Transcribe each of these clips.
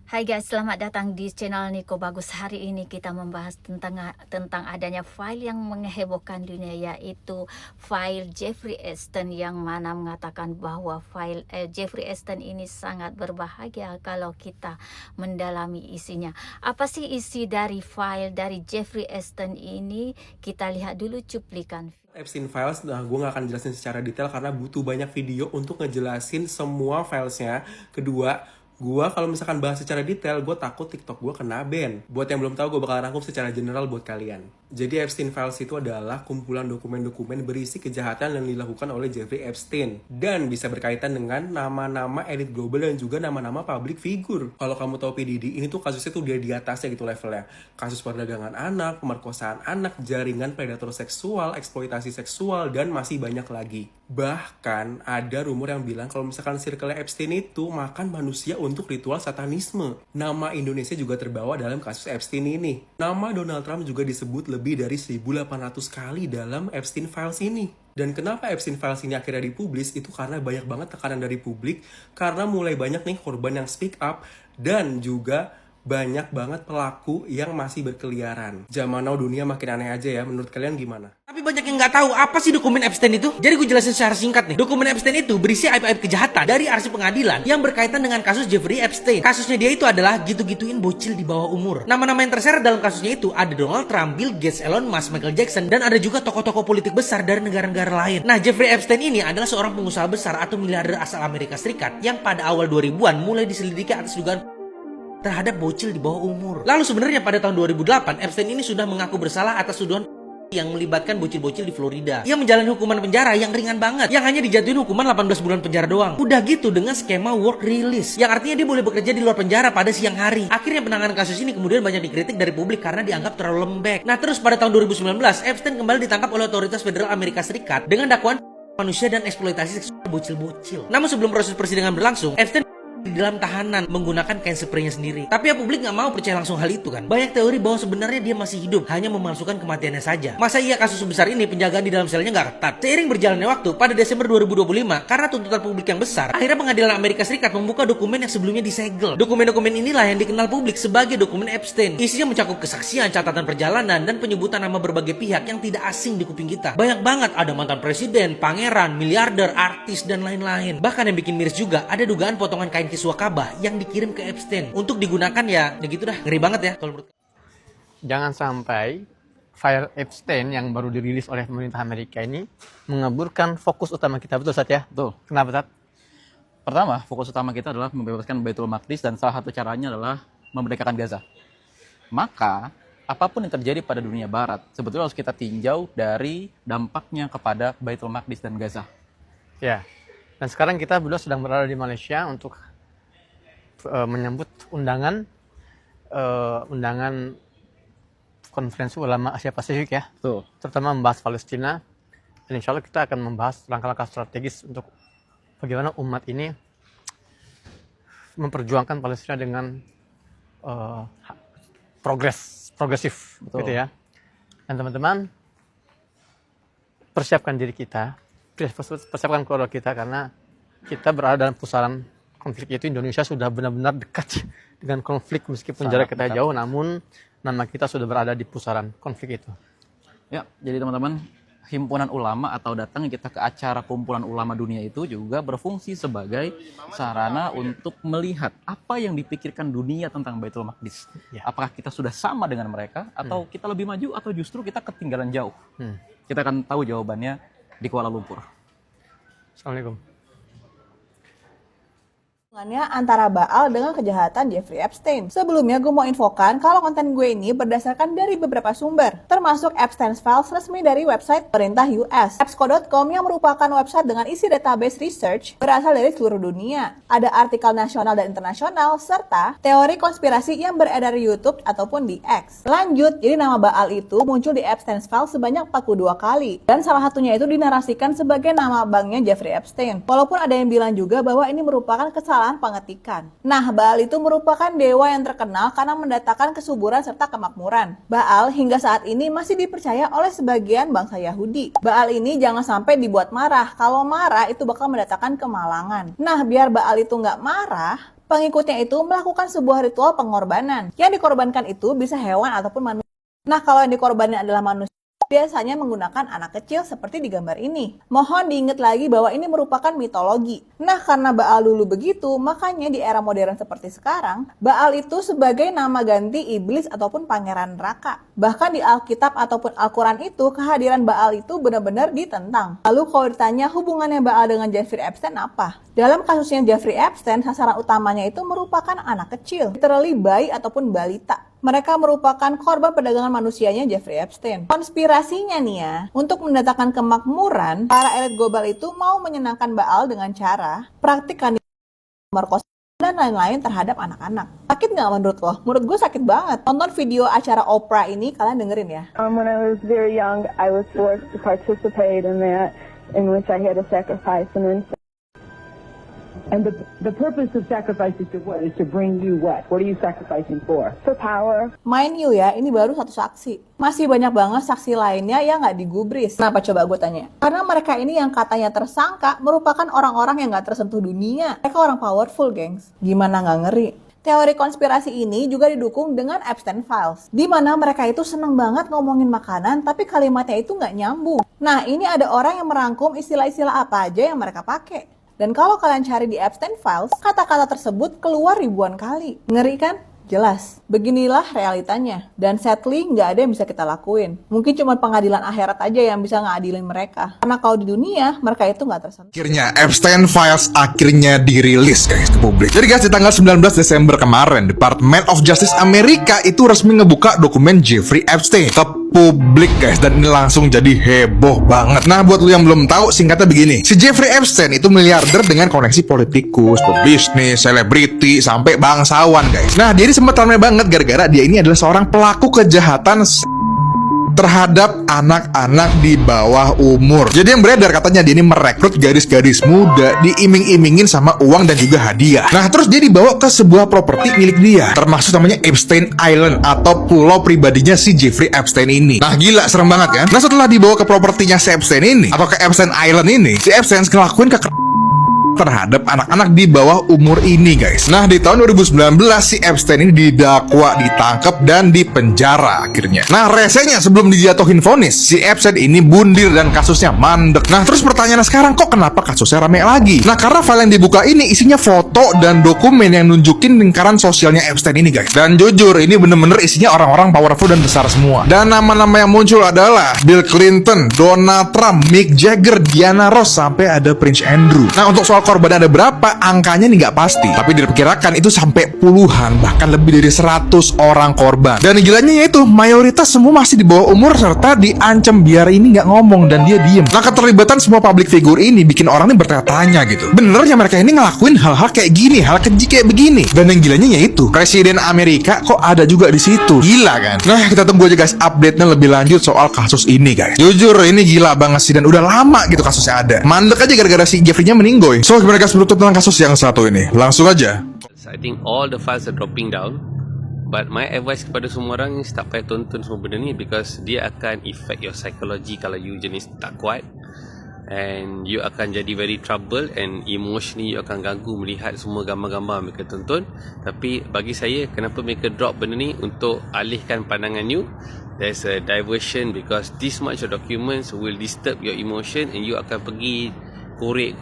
Hai guys, selamat datang di channel Niko Bagus. Hari ini kita membahas tentang adanya file yang menghebohkan dunia, yaitu file Jeffrey Epstein, yang mana mengatakan bahwa file Jeffrey Epstein ini sangat berbahaya kalau kita mendalami isinya. Apa sih isi dari file dari Jeffrey Epstein ini? Kita lihat dulu cuplikan. Epstein Files, nah gue gak akan jelasin secara detail karena butuh banyak video untuk ngejelasin semua filesnya. Kedua, gue kalau misalkan bahas secara detail, gue takut TikTok gue kena ban. Buat yang belum tahu, gue bakal rangkum secara general buat kalian. Jadi Epstein Files itu adalah kumpulan dokumen-dokumen berisi kejahatan yang dilakukan oleh Jeffrey Epstein. Dan bisa berkaitan dengan nama-nama elit global dan juga nama-nama public figure. Kalau kamu tahu PDD, ini tuh kasusnya tuh dia di atasnya gitu levelnya. Kasus perdagangan anak, pemerkosaan anak, jaringan predator seksual, eksploitasi seksual, dan masih banyak lagi. Bahkan ada rumor yang bilang kalau misalkan circle Epstein itu makan manusia untuk ritual satanisme. Nama Indonesia juga terbawa dalam kasus Epstein ini. Nama Donald Trump juga disebut lebih dari 1.800 kali dalam Epstein Files ini. Dan kenapa Epstein Files ini akhirnya dipublis itu karena banyak banget tekanan dari publik, karena mulai banyak nih korban yang speak up, dan juga banyak banget pelaku yang masih berkeliaran. Zaman now dunia makin aneh aja ya, menurut kalian gimana? Tapi banyak yang nggak tahu apa sih dokumen Epstein itu. Jadi gue jelasin secara singkat nih. Dokumen Epstein itu berisi aib-aib kejahatan dari arsip pengadilan yang berkaitan dengan kasus Jeffrey Epstein. Kasusnya dia itu adalah gitu-gituin bocil di bawah umur. Nama-nama yang terseret dalam kasusnya itu ada Donald Trump, Bill Gates, Elon Musk, Michael Jackson, dan ada juga tokoh-tokoh politik besar dari negara-negara lain. Nah, Jeffrey Epstein ini adalah seorang pengusaha besar atau miliarder asal Amerika Serikat yang pada awal 2000-an mulai diselidiki atas dugaan terhadap bocil di bawah umur. Lalu sebenarnya pada tahun 2008, Epstein ini sudah mengaku bersalah atas tuduhan yang melibatkan bocil-bocil di Florida. Ia menjalani hukuman penjara yang ringan banget, yang hanya dijatuhin hukuman 18 bulan penjara doang. Udah gitu dengan skema work release, yang artinya dia boleh bekerja di luar penjara pada siang hari. Akhirnya penanganan kasus ini kemudian banyak dikritik dari publik karena dianggap terlalu lembek. Nah, terus pada tahun 2019, Epstein kembali ditangkap oleh otoritas federal Amerika Serikat dengan dakwaan manusia dan eksploitasi seksual bocil-bocil. Namun sebelum proses persidangan berlangsung, Epstein di dalam tahanan menggunakan kain spraynya sendiri. Tapi ya publik nggak mau percaya langsung hal itu kan. Banyak teori bahwa sebenarnya dia masih hidup, hanya memalsukan kematiannya saja. Masa iya kasus sebesar ini penjagaan di dalam selnya nggak ketat? Seiring berjalannya waktu, pada Desember 2025, karena tuntutan publik yang besar, akhirnya pengadilan Amerika Serikat membuka dokumen yang sebelumnya disegel. Dokumen-dokumen inilah yang dikenal publik sebagai dokumen Epstein. Isinya mencakup kesaksian, catatan perjalanan, dan penyebutan nama berbagai pihak yang tidak asing di kuping kita. Banyak banget, ada mantan presiden, pangeran, miliarder, artis, dan lain-lain. Bahkan yang bikin miris juga, ada dugaan potongan kain kiswah Kabah yang dikirim ke Epstein untuk digunakan ya gitu dah, ngeri banget ya kalau menurut. Jangan sampai file Epstein yang baru dirilis oleh pemerintah Amerika ini mengaburkan fokus utama kita. Betul, Sat ya? Betul. Kenapa, Sat? Pertama, fokus utama kita adalah membebaskan Baitul Maqdis dan salah satu caranya adalah memerdekakan Gaza. Maka, apapun yang terjadi pada dunia barat, sebetulnya harus kita tinjau dari dampaknya kepada Baitul Maqdis dan Gaza. Ya. Dan sekarang kita berdua sedang berada di Malaysia untuk menyambut undangan konferensi ulama Asia Pasifik ya. Betul. Terutama membahas Palestina. Dan insya Allah kita akan membahas langkah-langkah strategis untuk bagaimana umat ini memperjuangkan Palestina dengan progresif. Betul. Gitu ya. Dan teman-teman, persiapkan diri kita, persiapkan keluarga kita, karena kita berada dalam pusaran konflik itu. Indonesia sudah benar-benar dekat dengan konflik, meskipun jarak kita jauh, namun nama kita sudah berada di pusaran konflik itu. Ya, jadi teman-teman, himpunan ulama atau datang kita ke acara kumpulan ulama dunia itu juga berfungsi sebagai sarana untuk melihat apa yang dipikirkan dunia tentang Baitul Maqdis. Ya. Apakah kita sudah sama dengan mereka atau kita lebih maju atau justru kita ketinggalan jauh? Kita akan tahu jawabannya di Kuala Lumpur. Assalamualaikum. Antara Baal dengan kejahatan Jeffrey Epstein. Sebelumnya gue mau infokan kalau konten gue ini berdasarkan dari beberapa sumber, termasuk Epstein's Files resmi dari website pemerintah US, epsco.com yang merupakan website dengan isi database research berasal dari seluruh dunia. Ada artikel nasional dan internasional, serta teori konspirasi yang beredar di YouTube ataupun di X. Lanjut, jadi nama Baal itu muncul di Epstein's Files sebanyak 42 kali, dan salah satunya itu dinarasikan sebagai nama banknya Jeffrey Epstein. Walaupun ada yang bilang juga bahwa ini merupakan kesalahan pengetikan. Nah, Baal itu merupakan dewa yang terkenal karena mendatangkan kesuburan serta kemakmuran. Baal hingga saat ini masih dipercaya oleh sebagian bangsa Yahudi. Baal ini jangan sampai dibuat marah. Kalau marah itu bakal mendatangkan kemalangan. Nah, biar Baal itu nggak marah, Pengikutnya itu melakukan sebuah ritual pengorbanan. Yang dikorbankan itu bisa hewan ataupun manusia. Nah, kalau yang dikorbanin adalah manusia, biasanya menggunakan anak kecil seperti di gambar ini. Mohon diingat lagi bahwa ini merupakan mitologi. Nah, karena Baal dulu begitu, makanya di era modern seperti sekarang, Baal itu sebagai nama ganti iblis ataupun pangeran neraka. Bahkan di Alkitab ataupun Al-Quran itu, kehadiran Baal itu benar-benar ditentang. Lalu kalau ditanya hubungannya Baal dengan Jeffrey Epstein apa? Dalam kasusnya Jeffrey Epstein, sasaran utamanya itu merupakan anak kecil, literally bayi ataupun balita. Mereka merupakan korban perdagangan manusianya Jeffrey Epstein. Konspirasinya nih ya, untuk mendatangkan kemakmuran, para elit global itu mau menyenangkan Baal dengan cara praktik merkosa dan lain-lain terhadap anak-anak. Sakit nggak menurut lo? Menurut gue sakit banget. Tonton video acara Oprah ini, kalian dengerin ya. When I was very young, I was forced to participate in that, in which I had to sacrifice an infant. And the purpose of sacrifice is to what? Is to bring you what? What are you sacrificing for? For power. Mind you ya, ini baru satu saksi. Masih banyak banget saksi lainnya yang nggak digubris. Kenapa coba gue tanya? Karena mereka ini yang katanya tersangka merupakan orang-orang yang nggak tersentuh dunia. Mereka orang powerful, gengs. Gimana nggak ngeri? Teori konspirasi ini juga didukung dengan Epstein Files, di mana mereka itu seneng banget ngomongin makanan, tapi kalimatnya itu nggak nyambung. Nah, ini ada orang yang merangkum istilah-istilah apa aja yang mereka pakai. Dan kalau kalian cari di Epstein Files, kata-kata tersebut keluar ribuan kali. Ngeri kan? Jelas. Beginilah realitanya. Dan sadly, nggak ada yang bisa kita lakuin. Mungkin cuma pengadilan akhirat aja yang bisa ngadilin mereka. Karena kalau di dunia, mereka itu nggak tersentuh. Akhirnya Epstein Files akhirnya dirilis guys ke publik. Jadi guys, di tanggal 19 Desember kemarin, Department of Justice Amerika itu resmi ngebuka dokumen Jeffrey Epstein ke publik guys, dan ini langsung jadi heboh banget. Nah, buat lu yang belum tahu, singkatnya begini. Si Jeffrey Epstein itu miliarder dengan koneksi politikus, pebisnis, selebriti, sampai bangsawan guys. Nah, dia sempat ramai banget gara-gara dia ini adalah seorang pelaku kejahatan terhadap anak-anak di bawah umur. Jadi yang beredar katanya dia ini merekrut gadis-gadis muda, diiming-imingin sama uang dan juga hadiah. Nah, terus dia dibawa ke sebuah properti milik dia, termasuk namanya Epstein Island atau pulau pribadinya si Jeffrey Epstein ini. Nah, gila, serem banget kan? Nah, setelah dibawa ke propertinya si Epstein ini atau ke Epstein Island ini, si Epstein ngelakuin terhadap anak-anak di bawah umur ini guys. Nah, di tahun 2019 si Epstein ini didakwa, ditangkap dan dipenjara akhirnya. Nah, resenya sebelum dijatuhin vonis, si Epstein ini bundir dan kasusnya mandek. Nah, terus pertanyaannya sekarang, kok kenapa kasusnya rame lagi? Nah, karena file yang dibuka ini isinya foto dan dokumen yang nunjukin lingkaran sosialnya Epstein ini guys. Dan jujur, ini bener-bener isinya orang-orang powerful dan besar semua. Dan nama-nama yang muncul adalah Bill Clinton, Donald Trump, Mick Jagger, Diana Ross, sampai ada Prince Andrew. Nah, untuk soal korban ada berapa, angkanya nih nggak pasti, tapi diperkirakan itu sampai puluhan, bahkan lebih dari 100 orang korban. Dan gilanya yaitu mayoritas semua masih di bawah umur serta diancam biar ini nggak ngomong dan dia diem. Nah, keterlibatan semua public figure ini bikin orang ini bertanya-tanya gitu, benernya mereka ini ngelakuin hal-hal kayak gini, hal keji kayak begini. Dan yang gilanya yaitu Presiden Amerika kok ada juga di situ. Gila kan? Nah, kita tunggu aja guys update-nya lebih lanjut soal kasus ini guys. Jujur ini gila banget sih, dan udah lama gitu kasusnya ada. Mandek aja gara-gara si Jeffrey-nya meninggoy. So gimana guys menurut tentang kasus yang satu ini? Langsung aja. I think all the files are dropping down. But my advice kepada semua orang, start payah tonton semua benda ni, because dia akan affect your psychology kalau you jenis tak kuat. And you akan jadi very trouble, and emotionally you akan ganggu melihat semua gambar-gambar mereka tonton. Tapi bagi saya, kenapa mereka drop benda ni? Untuk alihkan pandangan you. There's a diversion, because this much of documents will disturb your emotion, and you akan pergi korek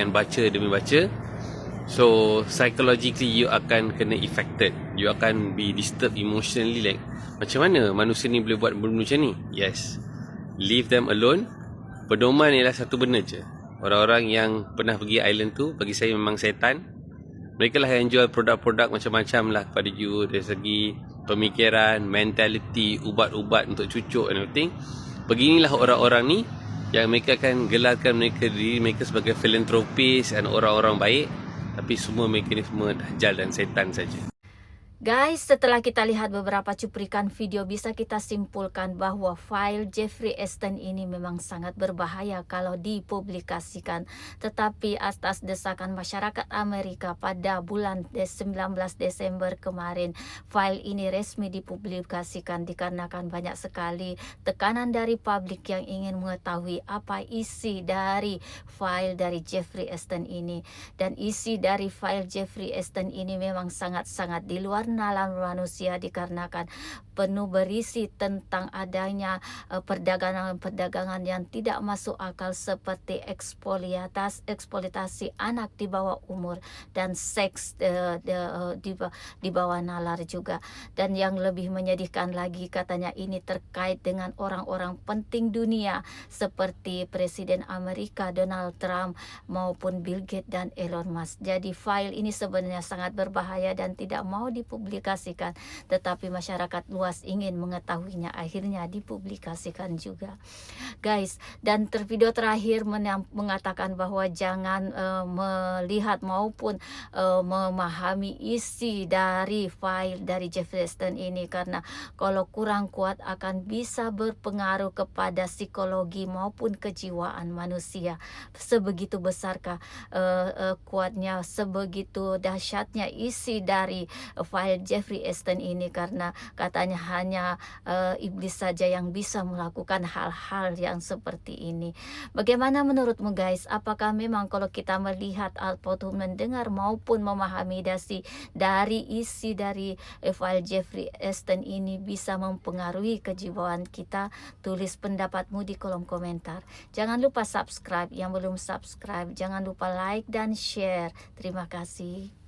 and baca demi baca. So psychologically you akan kena affected. You akan be disturbed emotionally, like macam mana manusia ni boleh buat benda macam ni? Yes, leave them alone. Pedoman ialah satu benda je. Orang-orang yang pernah pergi island tu, bagi saya memang setan. Mereka lah yang jual produk-produk macam-macam lah kepada you, dari segi pemikiran, mentality, ubat-ubat untuk cucuk and everything. Beginilah orang-orang ni yang mereka akan gelarkan diri mereka sebagai filantropis dan orang-orang baik, tapi semua mereka ni semua dajjal dan setan saja. Guys, setelah kita lihat beberapa cuplikan video, bisa kita simpulkan bahwa file Jeffrey Epstein ini memang sangat berbahaya kalau dipublikasikan. Tetapi atas desakan masyarakat Amerika pada bulan 19 Desember kemarin, file ini resmi dipublikasikan dikarenakan banyak sekali tekanan dari publik yang ingin mengetahui apa isi dari file dari Jeffrey Epstein ini. Dan isi dari file Jeffrey Epstein ini memang sangat-sangat di luar nalar manusia dikarenakan penuh berisi tentang adanya perdagangan yang tidak masuk akal seperti eksploitasi anak di bawah umur dan seks di bawah nalar juga. Dan yang lebih menyedihkan lagi, katanya ini terkait dengan orang-orang penting dunia seperti Presiden Amerika Donald Trump maupun Bill Gates dan Elon Musk. Jadi file ini sebenarnya sangat berbahaya dan tidak mau dipublikasikan, tetapi masyarakat luas ingin mengetahuinya, akhirnya dipublikasikan juga, guys. Dan video terakhir mengatakan bahwa jangan melihat maupun memahami isi dari file dari Jeffrey Epstein ini, karena kalau kurang kuat akan bisa berpengaruh kepada psikologi maupun kejiwaan manusia. Sebegitu besarkah kuatnya, sebegitu dahsyatnya isi dari file Jeffrey Epstein ini, karena katanya hanya iblis saja yang bisa melakukan hal-hal yang seperti ini. Bagaimana menurutmu guys? Apakah memang kalau kita melihat ataupun mendengar maupun memahami dari isi dari file Jeffrey Epstein ini bisa mempengaruhi kejiwaan kita? Tulis pendapatmu di kolom komentar. Jangan lupa subscribe, yang belum subscribe jangan lupa like dan share. Terima kasih.